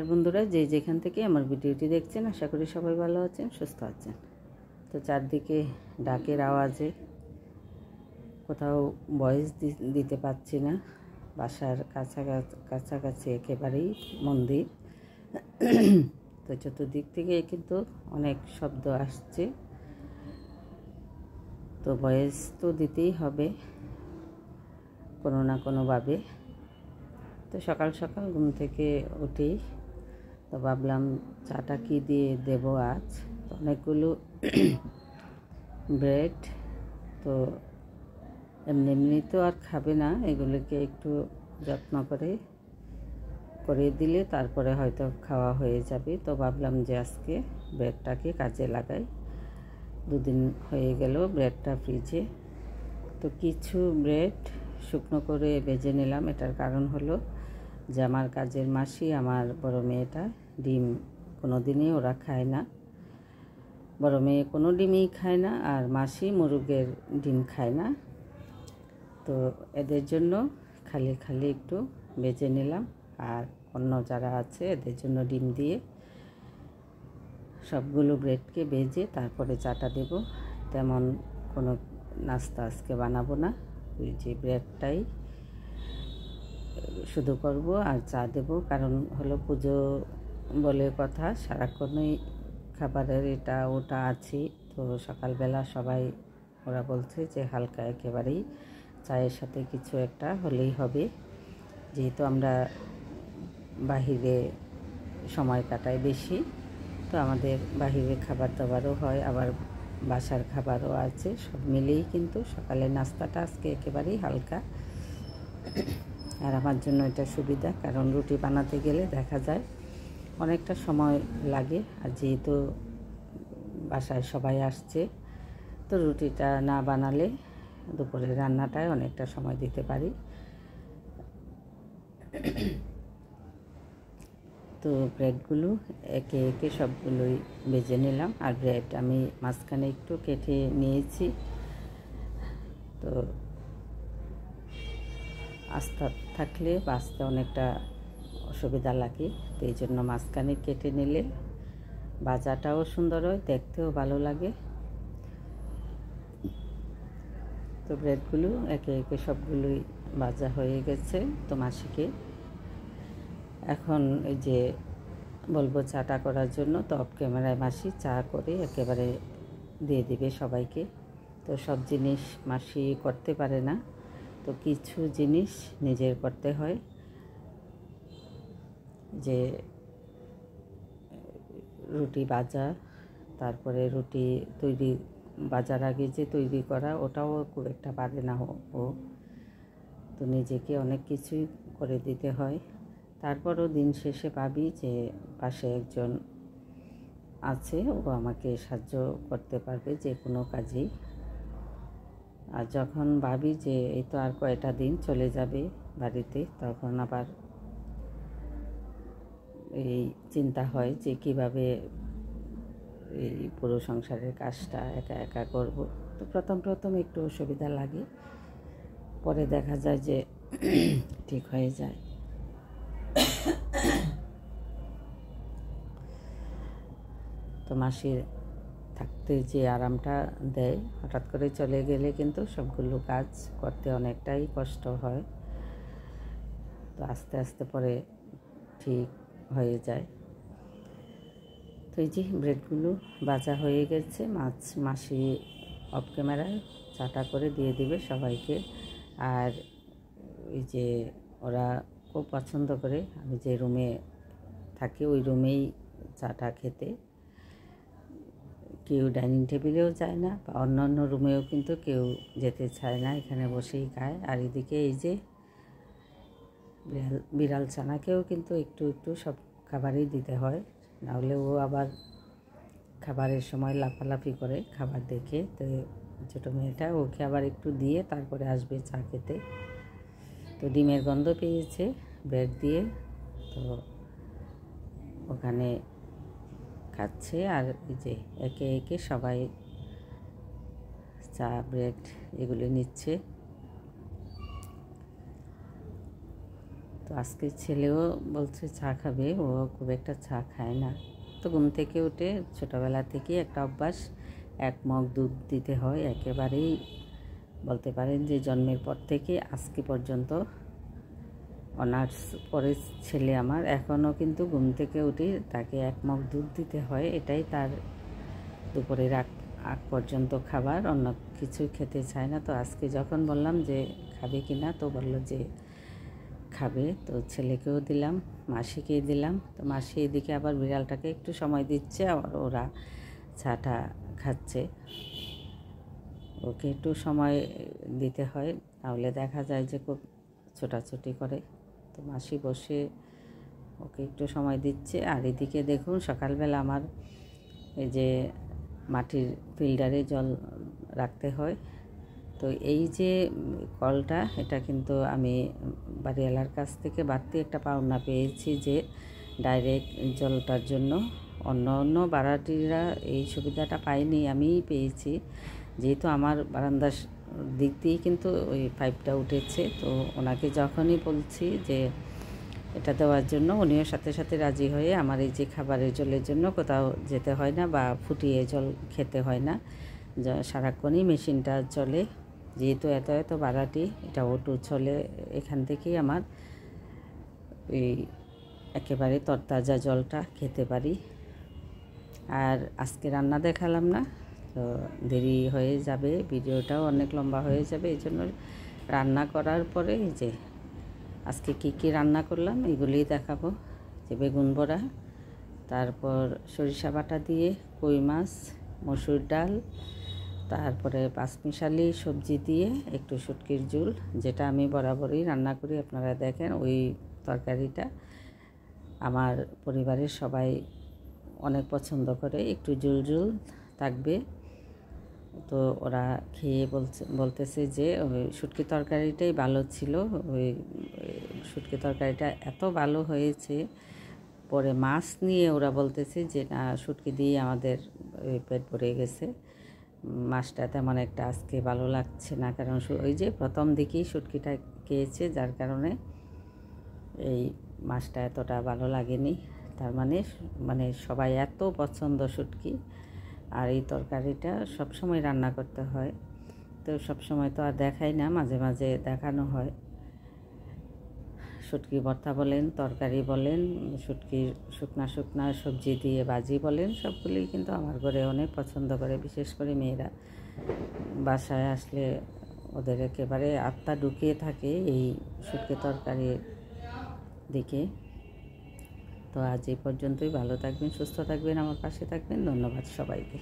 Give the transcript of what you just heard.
বন্ধুরা যে যেখান থেকে আমার ভিডিওটি দেখছেন আশা করি সবাই ভালো আছেন, সুস্থ আছেন। তো চারদিকে ডাকের আওয়াজে কোথাও ভয়েস দিতে পারছি না। বাসার কাছাকাছি একেবারেই মন্দির, তো চতুর্দিক থেকে কিন্তু অনেক শব্দ আসছে, তো ভয়েস তো দিতেই হবে কোনো না কোনোভাবে। তো সকাল সকাল ঘুম থেকে উঠেই তো ভাবলাম চাটা কি দিয়ে দেব আজ। তো অনেকগুলো ব্রেড, তো এমনি এমনি তো আর খাবে না, এগুলোকে একটু যত্ন করে দিলে তারপরে হয়তো খাওয়া হয়ে যাবে। তো ভাবলাম যে আজকে ব্রেডটাকে কাজে লাগাই। দুদিন হয়ে গেল ব্রেডটা ফ্রিজে। তো কিছু ব্রেড শুকনো করে ভেজে নিলাম। এটার কারণ হলো যে আমার কাজের মাসি, আমার বড় মেয়েটা ডিম কোনো দিনই ওরা খায় না। বড় মেয়ে কোনো ডিমই খায় না, আর মাসি মুরগের ডিম খায় না। তো এদের জন্য খালি খালি একটু ভেজে নিলাম, আর অন্য যারা আছে এদের জন্য ডিম দিয়ে সবগুলো ব্রেডকে ভেজে তারপরে চাটা দেব। তেমন কোনো নাস্তা আজকে বানাবো না, ওই যে ব্রেডটাই শুধু করব আর চা দেব। কারণ হলো পুজো বলে কথা, সারাক্ষণই খাবারের এটা ওটা আছে। তো সকালবেলা সবাই ওরা বলছে যে হালকা একেবারেই চায়ের সাথে কিছু একটা হলেই হবে, যেহেতু আমরা বাহিরে সময় কাটাই বেশি। তো আমাদের বাহিরে খাবার দাবারও হয়, আবার বাসার খাবারও আছে, সব মিলেই কিন্তু সকালের নাস্তাটা আজকে একেবারেই হালকা। আর আমার জন্য এটা সুবিধা, কারণ রুটি বানাতে গেলে দেখা যায় অনেকটা সময় লাগে। আর যেহেতু বাসায় সবাই আসছে, তো রুটিটা না বানালে দুপুরের রান্নাটায় অনেকটা সময় দিতে পারি। তো ব্রেডগুলো একে একে সবগুলোই ভেজে নিলাম, আর ব্রেড আমি মাঝখানে একটু কেটে নিয়েছি। তো আস্তা থাকলে বাঁচতে অনেকটা অসুবিধা লাগে, তো এই জন্য মাঝখানে কেটে নিলে ভাজাটাও সুন্দর হয়, দেখতেও ভালো লাগে। তো ব্রেডগুলো একে একে সবগুলোই ভাজা হয়ে গেছে। তো মাসিকে এখন এই যে বলবো চাটা করার জন্য, তো অফ ক্যামেরায় মাসি চা করে একেবারে দিয়ে দিবে সবাইকে। তো সব জিনিস মাসি করতে পারে না, তো কিছু জিনিস নিজের করতে হয়। যে রুটি ভাজা, তারপরে রুটি তৈরি, ভাজার আগে যে তৈরি করা, ওটাও খুব একটা পারে না ও। তো নিজেকে অনেক কিছুই করে দিতে হয়। তারপরও দিন শেষে ভাবি যে পাশে একজন আছে, ও আমাকে সাহায্য করতে পারবে যে কোনো কাজেই। আর যখন ভাবি যে এই তো আর কয়টা দিন চলে যাবে বাড়িতে, তখন আবার এই চিন্তা হয় যে কীভাবে এই পুরো সংসারের কাজটা একা একা করব। তো প্রথম একটু অসুবিধা লাগে, পরে দেখা যায় যে ঠিক হয়ে যায়। তো মাসির থাকতে যে আরামটা দেয়, হঠাৎ করে চলে গেলে কিন্তু সবগুলো কাজ করতে অনেকটাই কষ্ট হয়। তো আস্তে আস্তে পরে ঠিক হয়ে যায়। তো এই যে ব্রেডগুলো ভাজা হয়ে গেছে, মাসি অফ ক্যামেরায় চাটা করে দিয়ে দিবে সবাইকে। আর এই যে ওরা খুব পছন্দ করে আমি যে রুমে থাকি ওই রুমেই চাটা খেতে, কেউ ডাইনিং টেবিলেও যায় না, বা অন্য রুমেও কিন্তু কেউ যেতে চায় না, এখানে বসেই খায়। আর এদিকে এই যে বিড়াল ছানাকেও কিন্তু একটু একটু সব খাবারই দিতে হয়, নাহলে ও আবার খাবারের সময় লাফালাফি করে খাবার দেখে। তো ছোটো মেয়েটা ওকে আবার একটু দিয়ে তারপরে আসবে চা খেতে। তো ডিমের গন্ধ পেয়েছে ব্রেড দিয়ে, তো ওখানে খাচ্ছে। আর এই যে একে একে সবাই চা ব্রেড এগুলো নিচ্ছে। তো তো আজকে ছেলেও বলছে চা খাবে, ও খুব একটা চা খায় না। তো ঘুম থেকে উঠে ছোটোবেলা থেকে একটা অভ্যাস, 1 মগ দুধ দিতে হয় একেবারেই, বলতে পারেন যে জন্মের পর থেকে আজকে পর্যন্ত। অনার্স পরে ছেলে আমার, এখনও কিন্তু ঘুম থেকে উঠে তাকে 1 মগ দুধ দিতে হয়। এটাই তার দুপুরের আগ পর্যন্ত খাবার, অন্য কিছু খেতে চায় না। তো আজকে যখন বললাম যে খাবে কি না, তো বলল যে খাবে। তো ছেলেকেও দিলাম, মাসিকে দিলাম। তো মাসি এদিকে আবার বিড়ালটাকে একটু সময় দিচ্ছে, আর ওরা চাটা খাচ্ছে। ওকে একটু সময় দিতে হয়, তাহলে দেখা যায় যে খুব ছোটাছুটি করে। তো মাসি বসে ওকে একটু সময় দিচ্ছে। আর এদিকে দেখুন সকালবেলা আমার এই যে মাটির ফিল্টারে জল রাখতে হয়। তো এই যে কলটা, এটা কিন্তু আমি বাড়িওয়ালার কাছ থেকে বাড়তি একটা পাওনা পেয়েছি, যে ডাইরেক্ট জলটার জন্য। অন্য ভাড়াটিরা এই সুবিধাটা পায়নি, আমিই পেয়েছি, যেহেতু আমার বারান্দার দিক দিয়েই কিন্তু ওই পাইপটা উঠেছে। তো ওনাকে যখনই বলছি যে এটা দেওয়ার জন্য, উনিও সাথে সাথে রাজি হয়ে আমার এই যে খাবারের জলের জন্য কোথাও যেতে হয় না বা ফুটিয়ে জল খেতে হয় না, সারাক্ষণই মেশিনটা চলে। যেহেতু এত ভাড়াটি, এটা ওটু চলে, এখান থেকেই আমার ওই একেবারে তরতাজা জলটা খেতে পারি। আর আজকে রান্না দেখালাম না, তো দেরি হয়ে যাবে, ভিডিওটাও অনেক লম্বা হয়ে যাবে। এই জন্য রান্না করার পরে এই যে আজকে কি রান্না করলাম এগুলিই দেখাবো। যে বেগুন বড়া, তারপর সরিষা বাটা দিয়ে কই মাছ, মসুর ডাল, তারপরে পাঁচমিশালি সবজি দিয়ে একটু শুটকির ঝোল, যেটা আমি বরাবরই রান্না করি, আপনারা দেখেন। ওই তরকারিটা আমার পরিবারের সবাই অনেক পছন্দ করে, একটু ঝোল থাকবে। তো ওরা খেয়ে বলতেছে যে ওই শুটকি তরকারিটাই ভালো ছিল। ওই শুটকি তরকারিটা এত ভালো হয়েছে, পরে মাছ নিয়ে ওরা বলতেছে যে না, শুটকি দিয়ে আমাদের ওই পেট ভরে গেছে, মাছটা তেমন একটা আজকে ভালো লাগছে না। কারণ ওই যে প্রথম দিকেই শুটকিটা খেয়েছে, যার কারণে এই মাছটা এতটা ভালো লাগেনি। তার মানে সবাই এত পছন্দ শুটকি। আর এই তরকারিটা সবসময় রান্না করতে হয়, তো সবসময় তো আর দেখাই না, মাঝে মাঝে দেখানো হয়। শুটকি ভর্তা বলেন, তরকারি বলেন, শুটকির শুকনা সবজি দিয়ে ভাজি বলেন, সবগুলোই কিন্তু আমার ঘরে অনেক পছন্দ করে। বিশেষ করে মেয়েরা বাসায় আসলে ওদের একেবারে আত্মা ঢুকিয়ে থাকে এই শুটকি তরকারির দিকে। তো আজ এই পর্যন্তই। ভালো থাকবেন, সুস্থ থাকবেন, আমার পাশে থাকবেন। ধন্যবাদ সবাইকে।